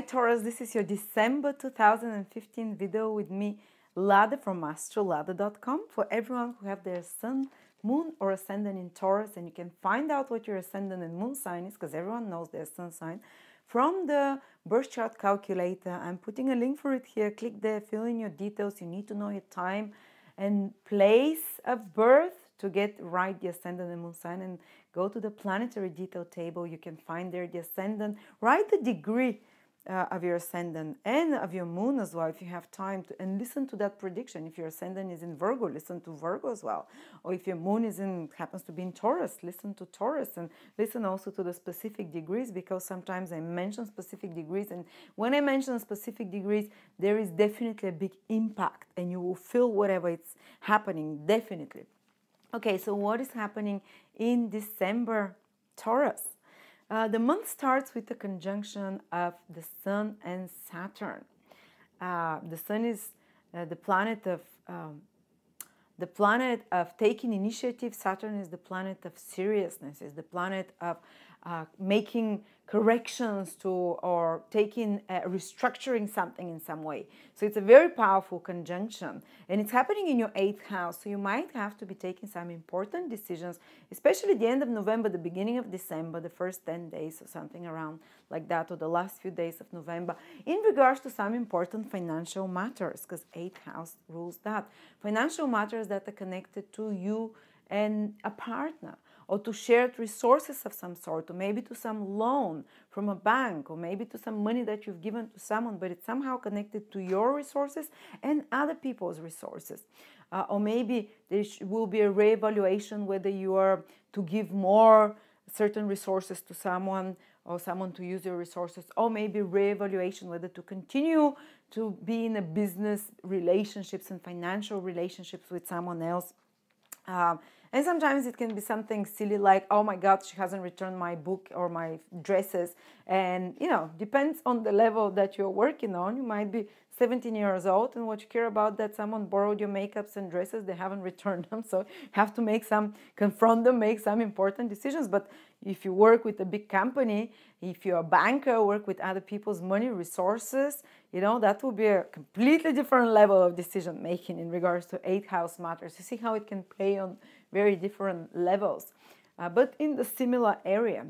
Taurus, this is your December 2015 video with me, Lada from Astrolada.com, for everyone who have their sun, moon or ascendant in Taurus, and you can find out what your ascendant and moon sign is because everyone knows their sun sign from the birth chart calculator. I'm putting a link for it here. Click there, fill in your details. You need to know your time and place of birth to get right the ascendant and moon sign, and go to the planetary detail table. You can find there the ascendant, write the degree of your ascendant and of your moon as well if you have time to, and listen to that prediction. If your ascendant is in Virgo, listen to Virgo as well, or if your moon is in, happens to be in Taurus, listen to Taurus, and listen also to the specific degrees, because sometimes I mention specific degrees, and when I mention specific degrees there is definitely a big impact and you will feel whatever it's happening, definitely. Okay, so what is happening in December, Taurus? The month starts with the conjunction of the Sun and Saturn. The Sun is the planet of taking initiative. Saturn is the planet of seriousness. Is the planet of making corrections to, or taking restructuring something in some way. So it's a very powerful conjunction, and it's happening in your 8th house. So you might have to be taking some important decisions, especially the end of November, the beginning of December, the first 10 days or something around like that, or the last few days of November, in regards to some important financial matters, because 8th house rules that. Financial matters that are connected to you and a partner, or to shared resources of some sort, or maybe to some loan from a bank, or maybe to some money that you've given to someone, but it's somehow connected to your resources and other people's resources. Or maybe there will be a reevaluation whether you are to give more certain resources to someone, or someone to use your resources, or maybe reevaluation whether to continue to be in a business relationships and financial relationships with someone else. And sometimes it can be something silly like, oh my God, she hasn't returned my book or my dresses. And, you know, depends on the level that you're working on. You might be 17 years old and what you care about that someone borrowed your makeups and dresses, they haven't returned them. So you have to confront them, make some important decisions. But if you work with a big company, if you're a banker, work with other people's money, resources, you know, that will be a completely different level of decision making in regards to 8th house matters. You see how it can play on very different levels, but in the similar area.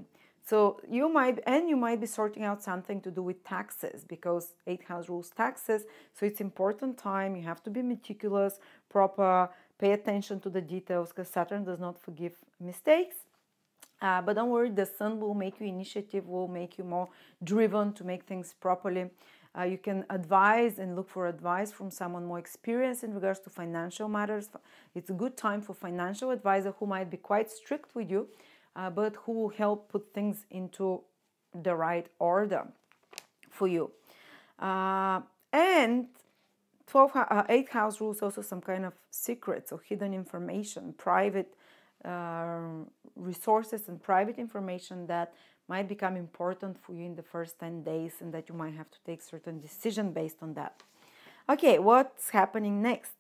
So you might be sorting out something to do with taxes, because 8th house rules taxes. So it's important time. You have to be meticulous, proper, pay attention to the details, because Saturn does not forgive mistakes. But don't worry, the Sun will make you initiative, will make you more driven to make things properly. You can advise and look for advice from someone more experienced in regards to financial matters. It's a good time for financial advisor who might be quite strict with you, but who will help put things into the right order for you. And 8th house rules also some kind of secrets or hidden information, private resources and private information that might become important for you in the first 10 days, and that you might have to take certain decision based on that. Okay, what's happening next?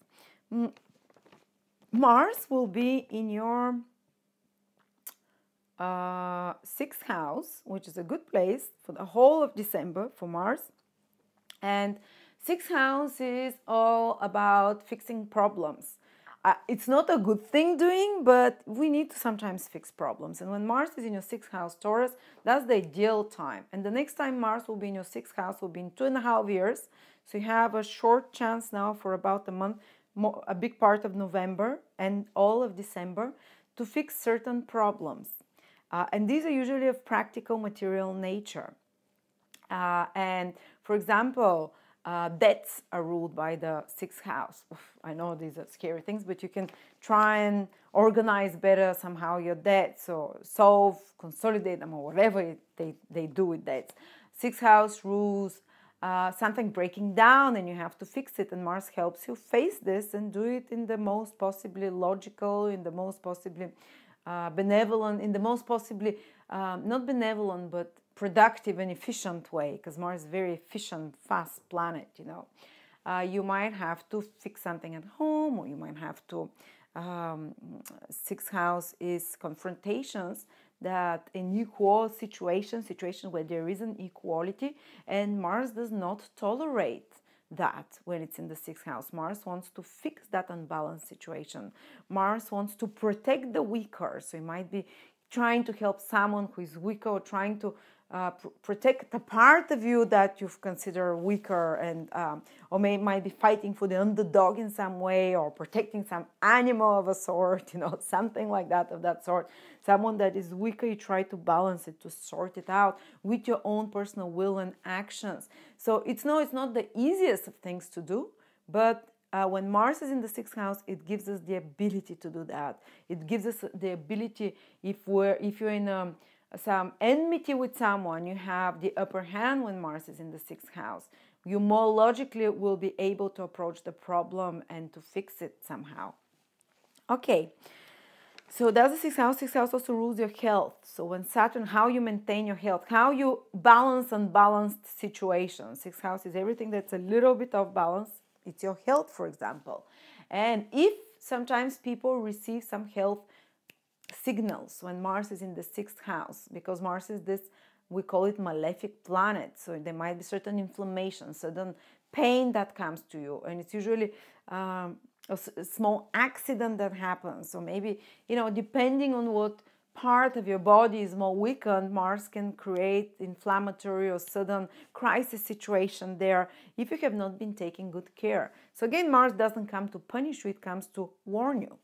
Mars will be in your 6th house, which is a good place for the whole of December for Mars. And 6th house is all about fixing problems. It's not a good thing doing, but we need to sometimes fix problems. And when Mars is in your 6th house, Taurus, that's the ideal time. And the next time Mars will be in your 6th house will be in 2.5 years. So you have a short chance now for about a month, a big part of November and all of December, to fix certain problems. And these are usually of practical material nature. And for example, debts are ruled by the 6th house. I know these are scary things, but you can try and organize better somehow your debts, or solve, consolidate them, or whatever they do with debts. 6th house rules something breaking down and you have to fix it, and Mars helps you face this and do it in the most possibly logical, in the most possibly benevolent, in the most possibly, not benevolent, but productive and efficient way, because Mars is a very efficient, fast planet, you know. You might have to fix something at home, or you might have to, 6th house is confrontations that an equal situation where there is an equality, and Mars does not tolerate that when it's in the sixth house. Mars wants to fix that unbalanced situation. Mars wants to protect the weaker. So it might be trying to help someone who is weaker, or trying to protect the part of you that you've considered weaker, and or might be fighting for the underdog in some way, or protecting some animal of a sort, something like that, of that sort. Someone that is weaker, you try to balance it, to sort it out with your own personal will and actions. So it's not the easiest of things to do, but when Mars is in the sixth house, it gives us the ability to do that. It gives us the ability, if you're in some enmity with someone, you have the upper hand when Mars is in the sixth house. You more logically will be able to approach the problem and to fix it somehow. Okay, so that's the sixth house. Sixth house also rules your health. So when Saturn, how you maintain your health, how you balance unbalanced situations. Sixth house is everything that's a little bit off balance. It's your health, for example. And if sometimes people receive some health signals when Mars is in the sixth house, because Mars is this, we call it malefic planet. So there might be certain inflammation, certain pain that comes to you. And it's usually a small accident that happens. So maybe, depending on what part of your body is more weakened, Mars can create inflammatory or sudden crisis situation there if you have not been taking good care. So again, Mars doesn't come to punish you, it comes to warn you.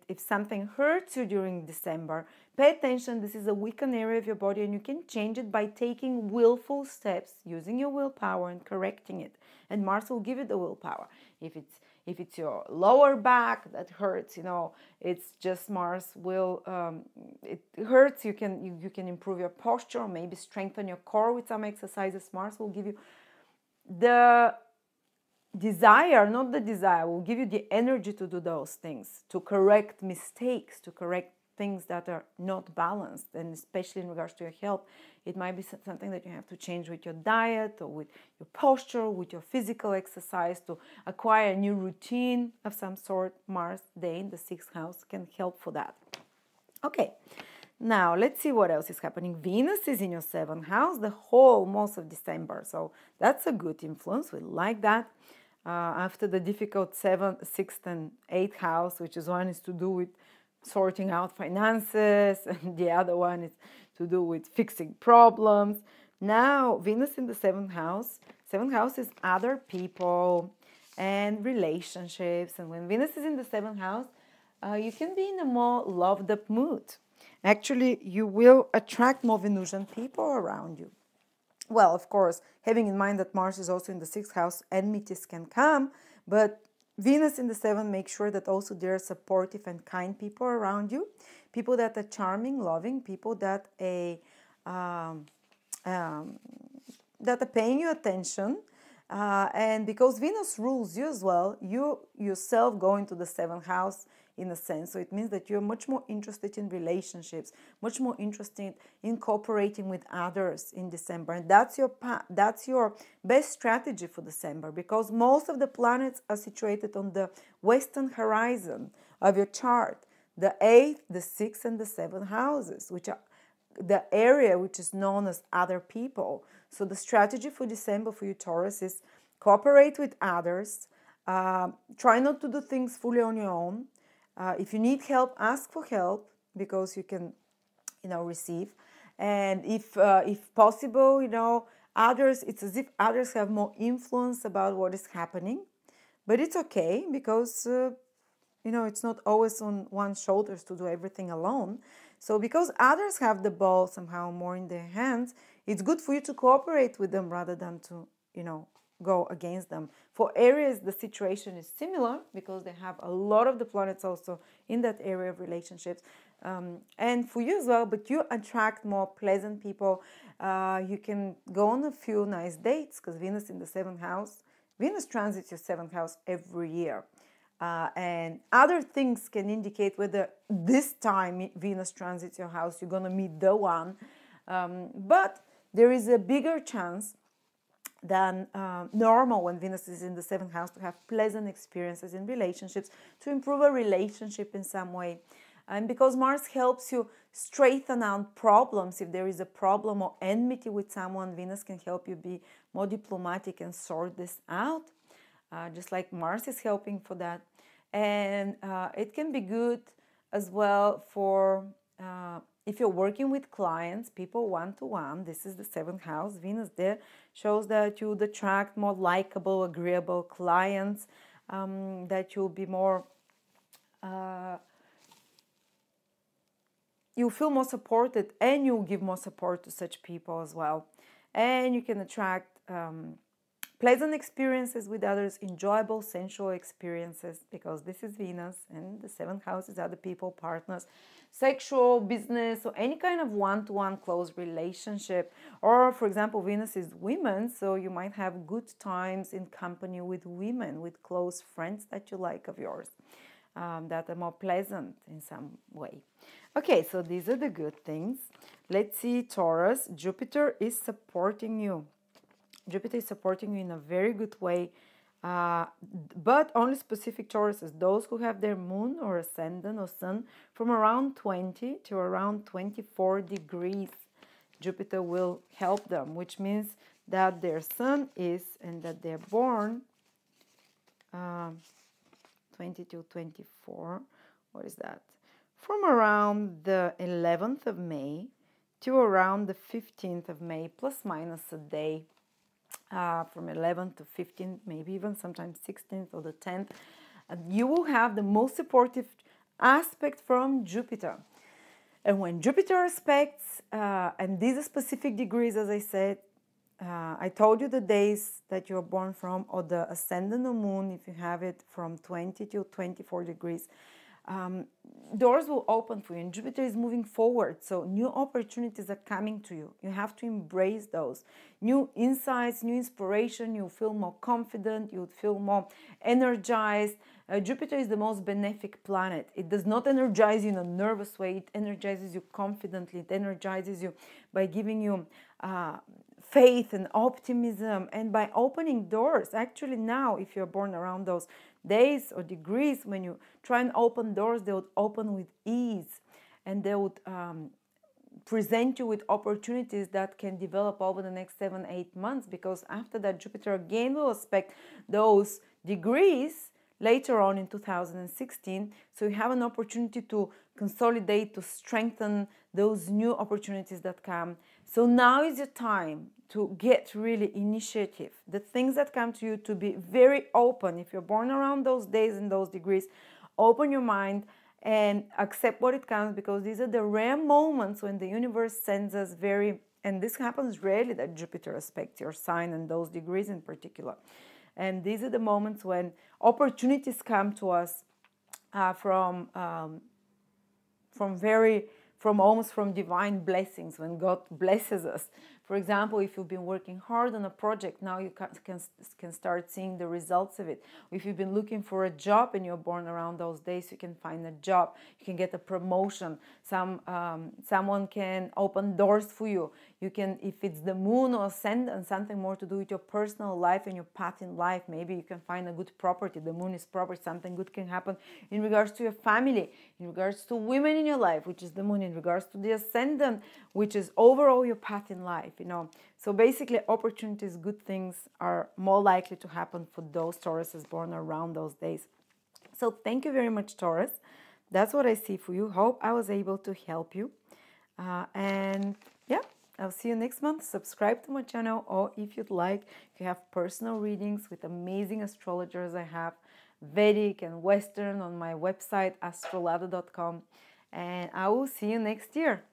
If something hurts you during December, pay attention. This is a weakened area of your body, and you can change it by taking willful steps, using your willpower and correcting it. And Mars will give you the willpower. If it's your lower back that hurts, it's just Mars will. It hurts. You can improve your posture, or maybe strengthen your core with some exercises. Mars will give you the desire, not the desire, will give you the energy to do those things, to correct mistakes, to correct things that are not balanced, and especially in regards to your health. It might be something that you have to change with your diet, or with your posture, with your physical exercise, to acquire a new routine of some sort. Mars Day in the sixth house can help for that. Okay, now let's see what else is happening. Venus is in your seventh house the most of December, so that's a good influence. We like that. After the difficult 7th, 6th, and 8th house, which is one is to do with sorting out finances, and the other one is to do with fixing problems. Now, Venus in the 7th house. 7th house is other people and relationships. And when Venus is in the 7th house, you can be in a more loved-up mood. Actually, you will attract more Venusian people around you. Well, of course, having in mind that Mars is also in the 6th house, enmities can come, but Venus in the 7th makes sure that also there are supportive and kind people around you, people that are charming, loving, people that are paying you attention. And because Venus rules you as well, you yourself go into the 7th house in a sense. So it means that you're much more interested in relationships, much more interested in cooperating with others in December. And that's your best strategy for December, because most of the planets are situated on the western horizon of your chart. The 8th, the 6th, and the 7th houses, which are the area which is known as other people. So the strategy for December for you, Taurus, is cooperate with others. Try not to do things fully on your own. If you need help, ask for help, because you can, receive. And if possible, others, it's as if others have more influence about what is happening. But it's okay, because, it's not always on one's shoulders to do everything alone. So because others have the ball somehow more in their hands, it's good for you to cooperate with them rather than to, go against them. For Aries, the situation is similar, because they have a lot of the planets also in that area of relationships. And for you as well, but you attract more pleasant people. You can go on a few nice dates, because Venus in the 7th house, Venus transits your 7th house every year. And other things can indicate whether this time Venus transits your house, you're going to meet the one. But there is a bigger chance than normal when Venus is in the 7th house to have pleasant experiences in relationships, to improve a relationship in some way. And because Mars helps you straighten out problems. If there is a problem or enmity with someone, Venus can help you be more diplomatic and sort this out, just like Mars is helping for that. And it can be good as well for if you're working with clients, people one-to-one. This is the 7th house. Venus there shows that you would attract more likable, agreeable clients, that you'll be more, you'll feel more supported, and you'll give more support to such people as well. And you can attract pleasant experiences with others, enjoyable, sensual experiences, because this is Venus, and the 7th house is other people, partners, sexual, business, or any kind of one-to-one close relationship. Or, for example, Venus is women, so you might have good times in company with women, with close friends that you like of yours, that are more pleasant in some way. Okay, so these are the good things. Let's see, Taurus. Jupiter is supporting you. Jupiter is supporting you in a very good way, but only specific Tauruses, those who have their moon or ascendant or sun from around 20 to around 24 degrees. Jupiter will help them, which means that their sun is, and that they're born 20 to 24. What is that? From around the 11th of May to around the 15th of May, plus minus a day. From 11th to 15th, maybe even sometimes 16th or the 10th, you will have the most supportive aspect from Jupiter. And when Jupiter aspects, and these are specific degrees, as I said, I told you the days that you're born from, or the ascendant or moon, if you have it from 20 to 24 degrees, doors will open for you, and Jupiter is moving forward, so new opportunities are coming to you. You have to embrace those new insights, new inspiration. You feel more confident, you feel more energized. Jupiter is the most benefic planet. It does not energize you in a nervous way. It energizes you confidently. It energizes you by giving you faith and optimism, and by opening doors. Actually, now, if you're born around those days or degrees, when you try and open doors, they would open with ease, and they would present you with opportunities that can develop over the next 7-8 months, because after that, Jupiter again will aspect those degrees later on in 2016. So you have an opportunity to consolidate, to strengthen those new opportunities that come. So now is your time to get really initiative. The things that come to you, to be very open. If you're born around those days and those degrees, open your mind and accept what it comes, because these are the rare moments when the universe sends us very, and this happens rarely, that Jupiter aspects your sign and those degrees in particular. And these are the moments when opportunities come to us from divine blessings, when God blesses us. For example, if you've been working hard on a project, now you can start seeing the results of it. If you've been looking for a job and you're born around those days, you can find a job. You can get a promotion. Someone can open doors for you. You can, if it's the moon or ascendant, something more to do with your personal life and your path in life, maybe you can find a good property. The moon is property. Something good can happen in regards to your family, in regards to women in your life, which is the moon, in regards to the ascendant, which is overall your path in life, you know. So basically, opportunities, good things are more likely to happen for those Tauruses born around those days. So thank you very much, Taurus. That's what I see for you. Hope I was able to help you. And yeah, I'll see you next month. Subscribe to my channel, or if you'd like, you have personal readings with amazing astrologers. I have Vedic and Western on my website, astrolada.com. And I will see you next year.